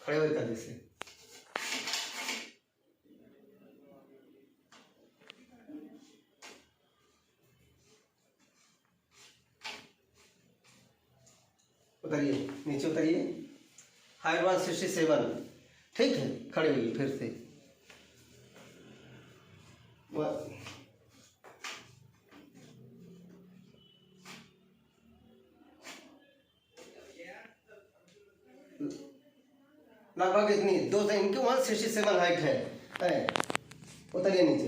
खड़े हुए कंधे से। उतरिए, नीचे उतरिए। हाइट 167, ठीक है। खड़े होइए फिर से। लगभग इतनी 2 से इनकी 167 हाइट है। उतरिए नीचे।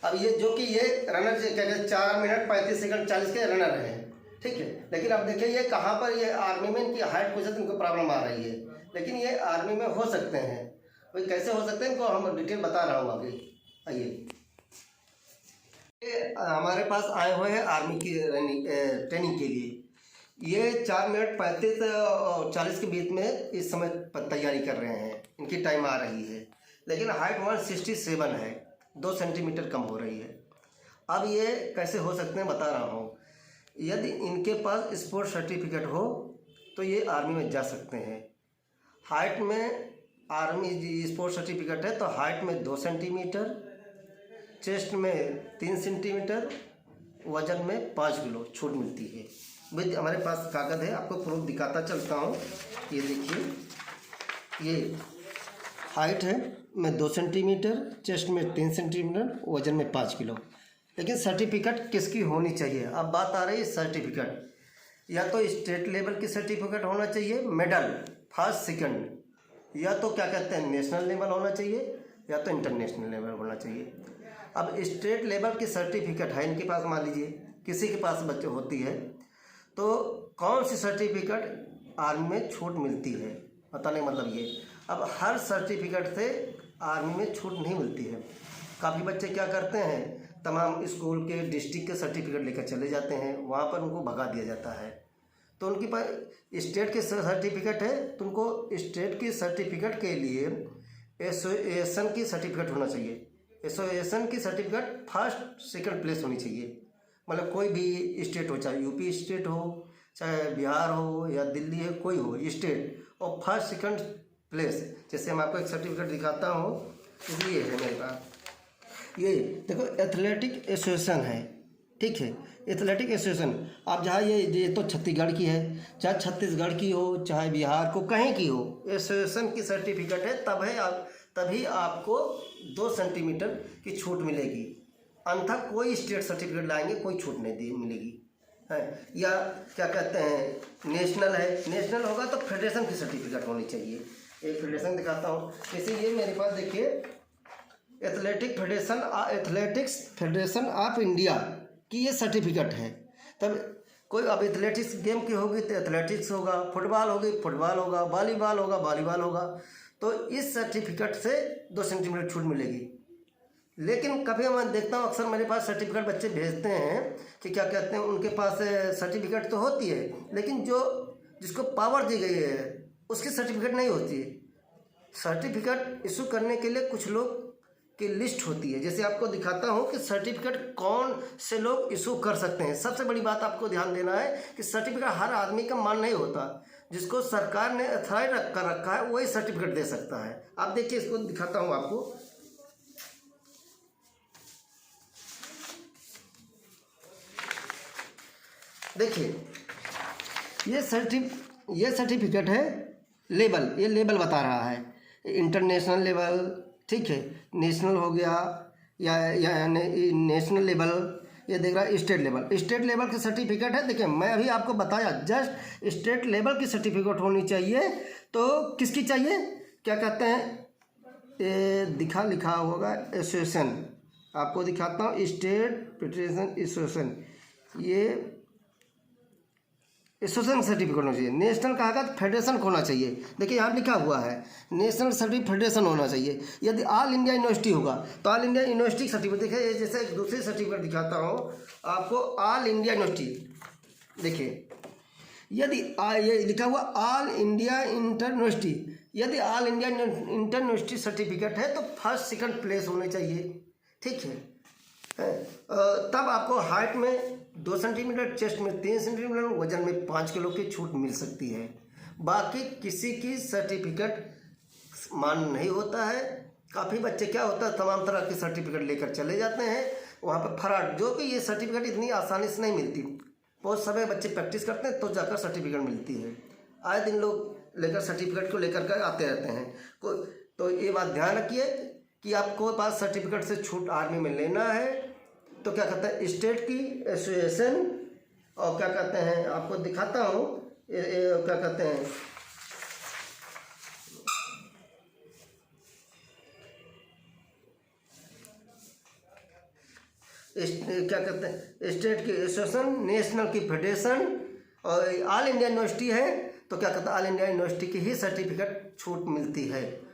अब ये जो कि ये रनर क्या कहते हैं 4 मिनट 35 सेकंड 40 के रनर हैं, ठीक है। लेकिन अब देखिए ये कहाँ पर ये आर्मी में इनकी हाइट की वजह से इनको प्रॉब्लम आ रही है, लेकिन ये आर्मी में हो सकते हैं। भाई कैसे हो सकते हैं इनको हम डिटेल बता रहा हूँ आगे। आइए, हमारे पास आए हुए हैं आर्मी की ट्रेनिंग के लिए। ये 4 मिनट 35 और 40 के बीच में इस समय तैयारी कर रहे हैं, इनकी टाइम आ रही है। लेकिन हाइट 167 है, 2 सेंटीमीटर कम हो रही है। अब ये कैसे हो सकते हैं बता रहा हूँ। यदि इनके पास स्पोर्ट सर्टिफिकेट हो तो ये आर्मी में जा सकते हैं। हाइट में आर्मी स्पोर्ट सर्टिफिकेट है तो हाइट में 2 सेंटीमीटर, चेस्ट में 3 सेंटीमीटर, वजन में 5 किलो छूट मिलती है। भाई हमारे पास कागज़ है, आपको प्रूफ दिखाता चलता हूँ। ये देखिए, ये हाइट है में 2 सेंटीमीटर, चेस्ट में 3 सेंटीमीटर, वजन में 5 किलो। लेकिन सर्टिफिकेट किसकी होनी चाहिए? अब बात आ रही है सर्टिफिकेट। या तो स्टेट लेवल की सर्टिफिकेट होना चाहिए, मेडल फर्स्ट सेकंड, या तो क्या कहते हैं नेशनल लेवल होना चाहिए, या तो इंटरनेशनल लेवल होना चाहिए। अब स्टेट लेवल की सर्टिफिकेट है इनके पास, मान लीजिए किसी के पास बच्चे होती है, तो कौन सी सर्टिफिकेट आर्मी में छूट मिलती है बताने मतलब ये। अब हर सर्टिफिकेट से आर्मी में छूट नहीं मिलती है। काफ़ी बच्चे क्या करते हैं, तमाम स्कूल के डिस्ट्रिक्ट के सर्टिफिकेट लेकर चले जाते हैं, वहाँ पर उनको भगा दिया जाता है। तो उनके पास स्टेट के सर्टिफिकेट है तो उनको स्टेट की सर्टिफिकेट के लिए एसोसिएशन की सर्टिफिकेट होना चाहिए। एसोसिएशन की सर्टिफिकेट फर्स्ट सेकंड प्लेस होनी चाहिए। मतलब कोई भी स्टेट हो, चाहे यूपी स्टेट हो, चाहे बिहार हो या दिल्ली है, कोई हो स्टेट, और फर्स्ट सेकंड प्लेस। जैसे मैं आपको एक सर्टिफिकेट दिखाता हूँ, ये है मेरे पास। ये देखो एथलेटिक एसोसिएशन है, ठीक है। एथलेटिक एसोसिएशन, आप जहाँ ये तो छत्तीसगढ़ की है, चाहे छत्तीसगढ़ की हो चाहे बिहार को कहीं की हो, एसोसिएशन की सर्टिफिकेट है तभी आपको 2 सेंटीमीटर की छूट मिलेगी। अन्यथा कोई स्टेट सर्टिफिकेट लाएंगे कोई छूट नहीं मिलेगी है। या क्या कहते हैं नेशनल है, नेशनल होगा तो फेडरेशन की सर्टिफिकेट होनी चाहिए। एक फेडरेशन दिखाता हूँ, जैसे ये मेरे पास देखिए एथलेटिक्स फेडरेशन ऑफ इंडिया की ये सर्टिफिकेट है। तब कोई अब एथलेटिक्स गेम की होगी तो एथलेटिक्स होगा, फुटबॉल होगी फुटबॉल होगा, वॉलीबॉल होगा वॉलीबॉल होगा। तो इस सर्टिफिकेट से 2 सेंटीमीटर छूट मिलेगी। लेकिन कभी मैं देखता हूँ अक्सर मेरे पास सर्टिफिकेट बच्चे भेजते हैं कि क्या कहते हैं उनके पास सर्टिफिकेट तो होती है, लेकिन जिसको पावर दी गई है उसकी सर्टिफिकेट नहीं होती है। सर्टिफिकेट इशू करने के लिए कुछ लोग की लिस्ट होती है। जैसे आपको दिखाता हूँ कि सर्टिफिकेट कौन से लोग इशू कर सकते हैं। सबसे बड़ी बात आपको ध्यान देना है कि सर्टिफिकेट हर आदमी का मान नहीं होता। जिसको सरकार ने अथॉराइज कर रखा है वही सर्टिफिकेट दे सकता है। आप देखिए, इसको दिखाता हूँ आपको। देखिए ये सर्टिफिकेट है लेवल, ये लेवल बता रहा है इंटरनेशनल लेवल, ठीक है। नेशनल हो गया या नेशनल लेवल, ये देख रहा है स्टेट लेवल की सर्टिफिकेट है। देखिए मैं अभी आपको बताया जस्ट स्टेट लेवल की सर्टिफिकेट होनी चाहिए। तो किसकी चाहिए, क्या कहते हैं, ये लिखा होगा एसोसिएशन, आपको दिखाता हूँ स्टेट फेडरेशन एसोसिएशन, ये एसोसिएशन सर्टिफिकेट होना चाहिए। नेशनल कहा गया तो फेडरेशन होना चाहिए। देखिए यहाँ लिखा हुआ है नेशनल सर्टिफिकेट फेडरेशन होना चाहिए। यदि ऑल इंडिया यूनिवर्सिटी होगा तो ऑल इंडिया यूनिवर्सिटी सर्टिफिकेट। देखिए जैसे एक दूसरी सर्टिफिकेट दिखाता हूँ आपको, ऑल इंडिया यूनिवर्सिटी। देखिए यदि ये लिखा हुआ ऑल इंडिया इंटर यूनिवर्सिटी, यदि all India inter university certificate है तो फर्स्ट सेकंड प्लेस होने चाहिए, ठीक है। तब आपको हाइट में 2 सेंटीमीटर, चेस्ट में 3 सेंटीमीटर, वजन में 5 किलो की छूट मिल सकती है। बाकी किसी की सर्टिफिकेट मान नहीं होता है। काफ़ी बच्चे क्या होता है तमाम तरह के सर्टिफिकेट लेकर चले जाते हैं वहाँ पर फराड, जो कि ये सर्टिफिकेट इतनी आसानी से नहीं मिलती। बहुत समय बच्चे प्रैक्टिस करते हैं तो जाकर सर्टिफिकेट मिलती है। आए दिन लोग लेकर सर्टिफिकेट को लेकर कर आते रहते हैं तो ये बात ध्यान रखिए कि आपको पास सर्टिफिकेट से छूट आर्मी में लेना है तो क्या कहते हैं स्टेट की एसोसिएशन, और क्या कहते हैं आपको दिखाता हूँ क्या कहते हैं क्या कहते हैं स्टेट की एसोसिएशन, नेशनल की फेडरेशन और ऑल इंडिया यूनिवर्सिटी है तो क्या कहता है ऑल इंडिया यूनिवर्सिटी की ही सर्टिफिकेट छूट मिलती है।